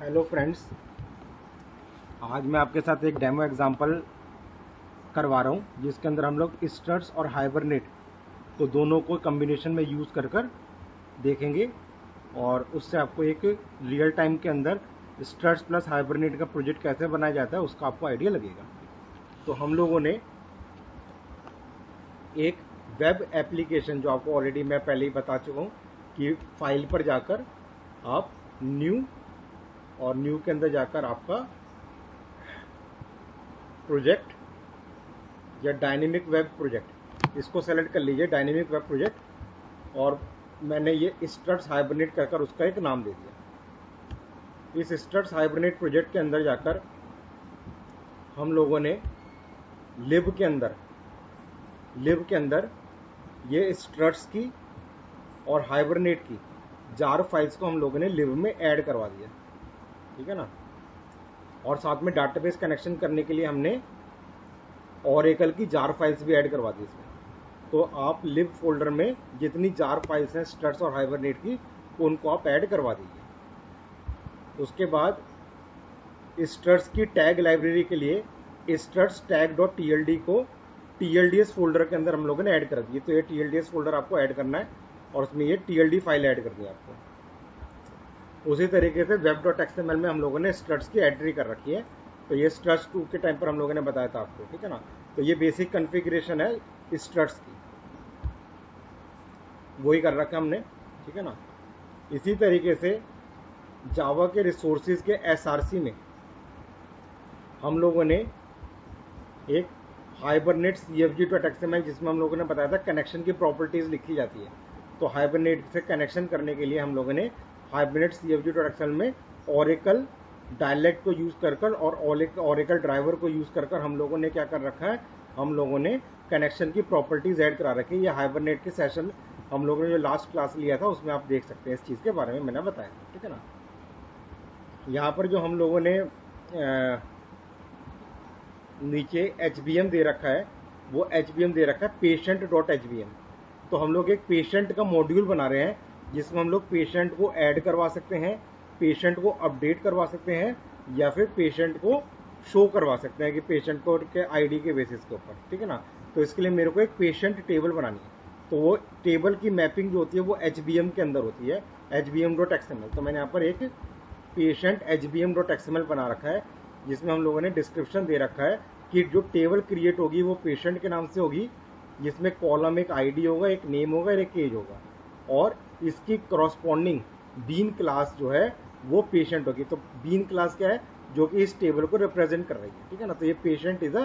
Hello friends, आज मैं आपके साथ एक डेमो एग्जांपल करवा रहा हूँ जिसके अंदर हम लोग स्टड्स और हाइबरनेट तो दोनों को कम्बिनेशन में यूज़ कर देखेंगे और उससे आपको एक रियल टाइम के अंदर स्टड्स प्लस हाइबरनेट का प्रोजेक्ट कैसे बनाया जाता है उसका आपको आइडिया लगेगा। तो हम लोगों ने एक वेब एप्लीकेशन, जो आपको ऑलरेडी मैं पहले ही बता चुका हूँ कि फाइल पर जाकर आप न्यू और न्यू के अंदर जाकर आपका प्रोजेक्ट या डायनेमिक वेब प्रोजेक्ट, इसको सेलेक्ट कर लीजिए, डायनेमिक वेब प्रोजेक्ट। और मैंने ये स्टड्स हाइबरनेट कर उसका एक नाम दे दिया। इस स्टड्स हाइबरनेट प्रोजेक्ट के अंदर जाकर हम लोगों ने लिब के अंदर ये स्टड्स की और हाइबरनेट की जार फाइल्स को हम लोगों ने लिब में ऐड करवा दिया, ठीक है ना। और साथ में डाटाबेस कनेक्शन करने के लिए हमने ओरेकल की जार फाइल्स भी ऐड करवा दी इसमें। तो आप लिब फोल्डर में जितनी जार फाइल्स हैं स्टड्स और हाइबरनेट की, उनको आप ऐड करवा दीजिए। उसके बाद स्टड्स की टैग लाइब्रेरी के लिए स्टड्स टैग डॉट टीएलडी को टीएलडीएस फोल्डर के अंदर हम लोगों ने ऐड कर दिए। तो ये टीएलडीएस फोल्डर आपको ऐड करना है और उसमें ये टीएलडी फाइल ऐड करनी है आपको। उसी तरीके से वेब डॉट एक्सएमएल में हम लोगों ने स्टड्स की एंट्री कर रखी है। तो ये स्टड्स 2 के टाइम पर हम लोगों ने बताया था आपको, ठीक है ना। तो ये बेसिक कॉन्फ़िगरेशन है स्टड्स की, वही कर रखा है हमने, ठीक है ना। इसी तरीके से जावा के रिसोर्सेज के एसआरसी में हम लोगों ने एक हाइबरनेट सीएफजी डॉट एक्सएमएल, जिसमें हम लोगों ने बताया था कनेक्शन की प्रॉपर्टीज लिखी जाती है। तो हाइबरनेट से कनेक्शन करने के लिए हम लोगों ने हाइबरनेट सीएफजी डॉट एक्सएमएल में ओरेकल डायलेक्ट को यूज़ कर और ओरेकल ड्राइवर को यूज़ कर हम लोगों ने क्या कर रखा है, हम लोगों ने कनेक्शन की प्रॉपर्टीज ऐड करा रखी है। ये हाइबरनेट के सेशन हम लोगों ने जो लास्ट क्लास लिया था उसमें आप देख सकते हैं, इस चीज़ के बारे में मैंने बताया, ठीक है ना। यहाँ पर जो हम लोगों ने नीचे HBM दे रखा है, वो HBM दे रखा है पेशेंट डॉट HBM। तो हम लोग एक पेशेंट का मॉड्यूल बना रहे हैं जिसमें हम लोग पेशेंट को ऐड करवा सकते हैं, पेशेंट को अपडेट करवा सकते हैं, या फिर पेशेंट को शो करवा सकते हैं कि पेशेंट को के आईडी के बेसिस के ऊपर, ठीक है ना। तो इसके लिए मेरे को एक पेशेंट टेबल बनानी है। तो वो टेबल की मैपिंग जो होती है वो HBM के अंदर होती है, HBM.xml। तो मैंने यहाँ पर एक पेशेंट HBM.xml बना रखा है जिसमें हम लोगों ने डिस्क्रिप्शन दे रखा है कि जो टेबल क्रिएट होगी वो पेशेंट के नाम से होगी, जिसमें कॉलम एक आईडी होगा, एक नेम होगा और एक एज होगा, और इसकी करॉस्पॉन्डिंग बीन क्लास जो है वो पेशेंट होगी। तो बीन क्लास क्या है, जो कि इस टेबल को रिप्रेजेंट कर रही है, ठीक है ना। तो ये patient is a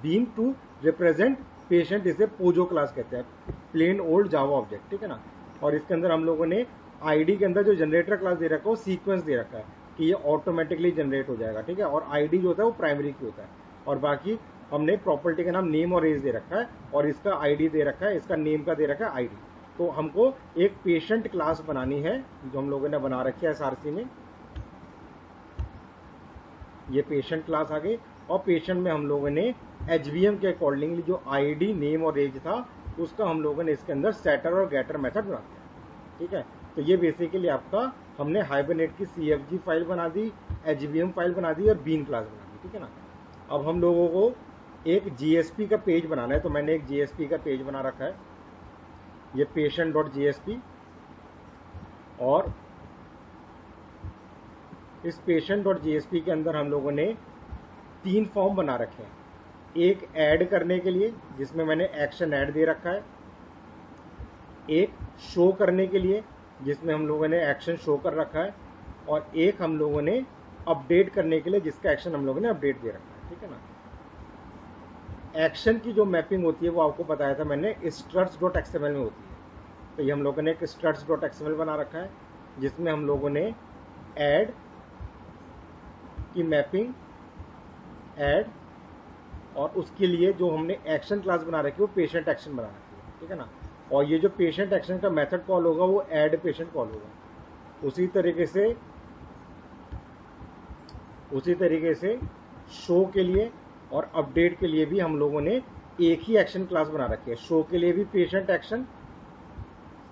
bean to represent patient, इसे पोजो क्लास कहते हैं, प्लेन ओल्ड जावा ऑब्जेक्ट, ठीक है ना। और इसके अंदर हम लोगों ने आईडी के अंदर जो जनरेटर क्लास दे रखा है वो सीक्वेंस दे रखा है कि ये ऑटोमेटिकली जनरेट हो जाएगा, ठीक है। और आईडी जो होता है वो प्राइमरी की होता है, और बाकी हमने प्रॉपर्टी का नाम नेम और एज दे रखा है, और इसका आईडी दे रखा है, इसका नेम का दे रखा है आईडी। तो हमको एक पेशेंट क्लास बनानी है जो हम लोगों ने बना रखी है एसआरसी में। ये पेशेंट क्लास आ गई, और पेशेंट में हम लोगों ने HBM के अकॉर्डिंगली जो आईडी नेम और एज था उसका हम लोगों ने इसके अंदर सेटर और गेटर मेथड बना दिया, ठीक है। तो ये बेसिकली आपका हमने हाइबरनेट की CFG फाइल बना दी, HBM फाइल बना दी और बीन क्लास बना दी, ठीक है ना। अब हम लोगों को एक GSP का पेज बनाना है। तो मैंने एक GSP का पेज बना रखा है, ये patient.jsp। और इस patient.jsp के अंदर हम लोगों ने 3 फॉर्म बना रखे हैं। एक ऐड करने के लिए जिसमें मैंने एक्शन ऐड दे रखा है, एक शो करने के लिए जिसमें हम लोगों ने एक्शन शो कर रखा है, और एक हम लोगों ने अपडेट करने के लिए जिसका एक्शन हम लोगों ने अपडेट दे रखा है, ठीक है ना। एक्शन की जो मैपिंग होती है वो आपको बताया था मैंने struts.xml में होती है। तो ये हम लोगों ने एक struts.xml बना रखा है जिसमें हम लोगों ने ऐड की मैपिंग ऐड, और उसके लिए जो हमने एक्शन क्लास बना रखी है वो पेशेंट एक्शन बना रखी है, ठीक है ना। और ये जो पेशेंट एक्शन का मेथड कॉल होगा वो ऐड पेशेंट कॉल होगा। उसी तरीके से शो के लिए और अपडेट के लिए भी हम लोगों ने एक ही एक्शन क्लास बना रखी है। शो के लिए भी पेशेंट एक्शन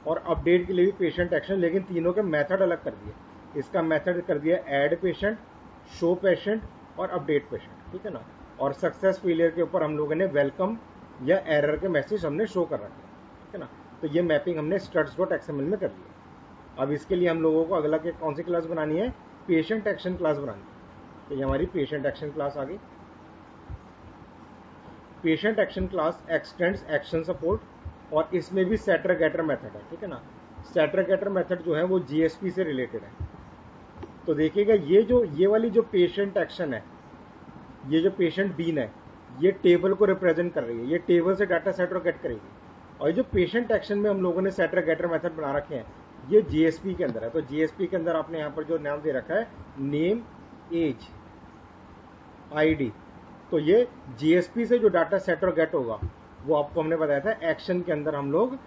और अपडेट के लिए भी पेशेंट एक्शन, लेकिन तीनों के मेथड अलग कर दिए। इसका मेथड कर दिया ऐड पेशेंट, शो पेशेंट और अपडेट पेशेंट, ठीक है ना। और सक्सेस फेलियर के ऊपर हम लोगों ने वेलकम या एरर के मैसेज हमने शो कर रखे, ठीक है ना। तो ये मैपिंग हमने struts.xml में कर लिया। अब इसके लिए हम लोगों को अगला के कौन सी क्लास बनानी है, पेशेंट एक्शन क्लास बनानी है। तो ये हमारी पेशेंट एक्शन क्लास आ गई। Patient action class x tends action support, और इसमें भी सेटर गेटर मेथड है, ठीक है ना। सेटर गेटर मेथड जो है वो जीएसपी से रिलेटेड है। तो देखिएगा ये वाली जो पेशेंट एक्शन है, ये जो पेशेंट बीन है, ये टेबल को रिप्रेजेंट कर रही है, ये टेबल से डाटा सेट और गेट करेगी। और ये जो पेशेंट एक्शन में हम लोगों ने सेटर गेटर मेथड बना रखे हैं, ये जीएसपी के अंदर है। तो जीएसपी के अंदर आपने यहाँ पर जो नाम दे रखा है नेम, एज, आईडी, तो ये जीएसपी से जो डाटा सेट और गेट होगा वो आपको हमने बताया था एक्शन के अंदर हम लोग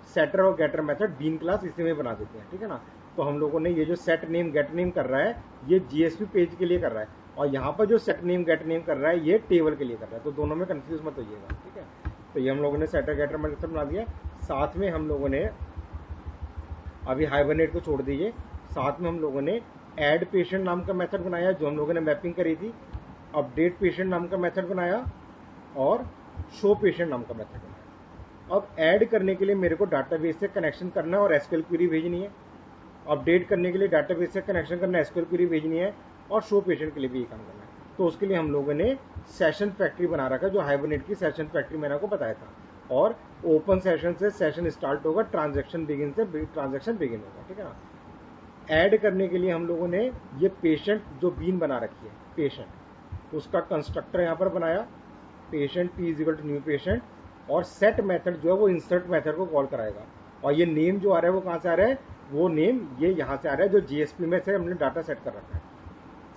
सेटर और गेटर मेथड बीन क्लास इसी में बना देते हैं, ठीक है ना। तो हम लोगों ने ये जो सेट नेम गेट नेम कर रहा है ये जीएसपी पेज के लिए कर रहा है, और यहाँ पर जो सेट नेम गेट नेम कर रहा है ये टेबल के लिए कर रहा है। तो दोनों में कंफ्यूज मत होइएगा, ठीक है। तो ये हम लोगों ने सेटर गेटर मेथड बना दिया। साथ में हम लोगों ने अभी हाइबरनेट को छोड़ दीजिए, साथ में हम लोगों ने ऐड पेशेंट नाम का मेथड बनाया जो हम लोगों ने मैपिंग करी थी, अपडेट पेशेंट नाम का मेथड बनाया और शो पेशेंट नाम का मेथड बनाया। अब ऐड करने के लिए मेरे को डाटाबेस से कनेक्शन करना है और एसक्यूएल क्वेरी भेजनी है, अपडेट करने के लिए डाटाबेस से कनेक्शन करना है, एसक्यूएल क्वेरी भेजनी है, और शो पेशेंट के लिए भी ये काम करना है। तो उसके लिए हम लोगों ने सेशन फैक्ट्री बना रखा है, जो हाइबरनेट की सेशन फैक्ट्री मैंने आपको बताया था। और ओपन सेशन से सेशन स्टार्ट होगा, ट्रांजैक्शन बिगिन से ट्रांजैक्शन बिगिन होगा, ठीक है ना। ऐड करने के लिए हम लोगों ने ये पेशेंट जो बीन बना रखी है पेशेंट, उसका कंस्ट्रक्टर यहाँ पर बनाया, patient P is equal to new patient, और सेट मेथड जो है वो इंसर्ट मेथड को कॉल कराएगा। और ये नेम जो आ रहा है वो कहाँ से आ रहा है, वो नेम ये यहाँ से आ रहा है जो जीएसपी में से हमने डाटा सेट कर रखा है,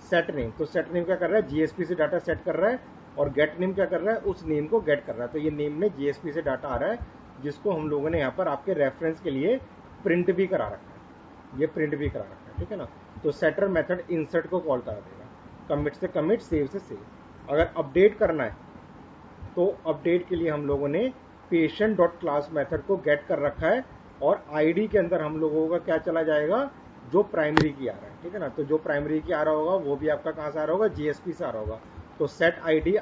सेट नेम। तो सेट नेम क्या कर रहा है, जीएसपी से डाटा सेट कर रहा है, और गेट नेम क्या कर रहा है, उस नेम को गेट कर रहा है। तो ये नेम में जीएसपी से डाटा आ रहा है, जिसको हम लोगों ने यहाँ पर आपके रेफरेंस के लिए प्रिंट भी करा रखा है, ये प्रिंट भी करा रखा है, ठीक है ना। तो सेटर मेथड इंसर्ट को कॉल करा देगा, कमिट से कमिट, सेव से सेव। अगर अपडेट करना है तो अपडेट के लिए हम लोगों ने पेशेंट डॉट क्लास मेथड को गेट कर रखा है, और आईडी के अंदर हम लोगों का क्या चला जाएगा, जो प्राइमरी की आ रहा है, ठीक है ना। तो जो प्राइमरी की आ रहा होगा वो भी आपका कहाँ से आ रहा होगा, जीएसपी से आ रहा होगा। तो सेट आईडी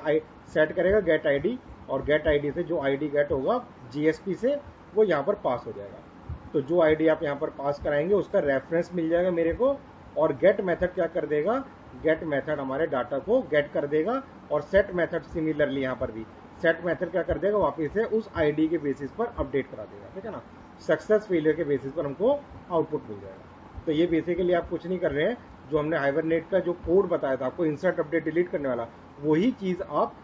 सेट करेगा गेट आईडी, और गेट आईडी से जो आईडी गेट होगा जीएसपी से वो यहाँ पर पास हो जाएगा। तो जो आईडी आप यहाँ पर पास कराएंगे उसका रेफरेंस मिल जाएगा मेरे को, और गेट मेथड क्या कर देगा, गेट मेथड हमारे डाटा को गेट कर देगा, और सेट मेथड सिमिलरली यहाँ पर भी सेट मेथड क्या कर देगा, वापस से उस आईडी के बेसिस पर अपडेट करा देगा, ठीक है ना। सक्सेस फेलियर के बेसिस पर हमको आउटपुट मिल जाएगा। तो ये बेसिकली आप कुछ नहीं कर रहे हैं, जो हमने हाइबरनेट का जो कोड बताया था आपको इंसर्ट अपडेट डिलीट करने वाला, वही चीज आप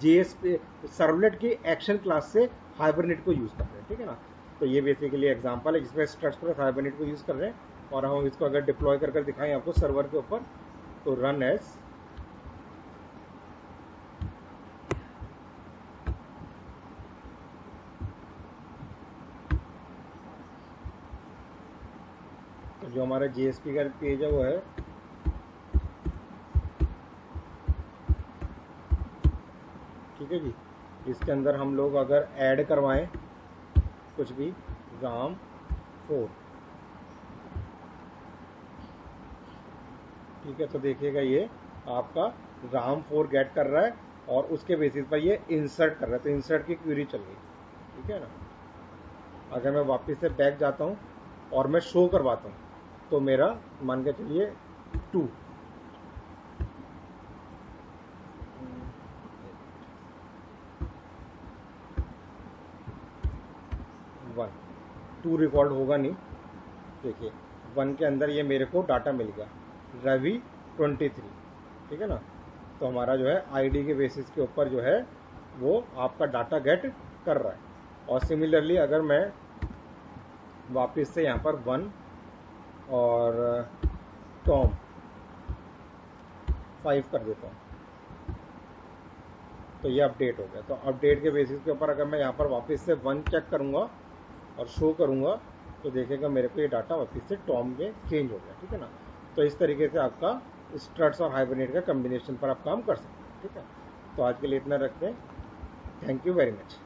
जेएसपी सर्वलेट की एक्शन क्लास से हाइबरनेट को यूज कर रहे हैं, ठीक है ना। तो ये बेसिकली एग्जांपल है जिसमें स्ट्रक्स प्लस हाइबरनेट को यूज कर रहे हैं, और हम इसको अगर डिप्लॉय कर दिखाएं आपको सर्वर के ऊपर, तो रन एज जो हमारा जीएसपी का पेज है वो है ठीक है जी। इसके अंदर हम लोग अगर ऐड करवाएं कुछ भी राम 4, ठीक है, तो देखिएगा ये आपका राम 4 गेट कर रहा है, और उसके बेसिस पर ये इंसर्ट कर रहा है। तो इंसर्ट की क्वेरी चल गई, ठीक है ना। अगर मैं वापस से बैक जाता हूँ और मैं शो करवाता हूँ, तो मेरा मान के चलिए 2 1 2 रिकॉर्ड होगा नहीं। देखिए 1 के अंदर ये मेरे को डाटा मिल गया रवि 23, ठीक है ना। तो हमारा जो है आईडी के बेसिस के ऊपर जो है वो आपका डाटा गेट कर रहा है। और सिमिलरली अगर मैं वापस से यहाँ पर 1 और टॉम 5 कर देता हूँ, तो ये अपडेट हो गया। तो अपडेट के बेसिस के ऊपर अगर मैं यहाँ पर वापस से 1 चेक करूँगा और शो करूँगा, तो देखेगा मेरे को ये डाटा वापस से टॉम में चेंज हो गया, ठीक है ना। तो इस तरीके से आपका स्ट्रट्स और हाइबरनेट का कम्बिनेशन पर आप काम कर सकते हैं, ठीक है। तो आज के लिए इतना रखते हैं। Thank you very much.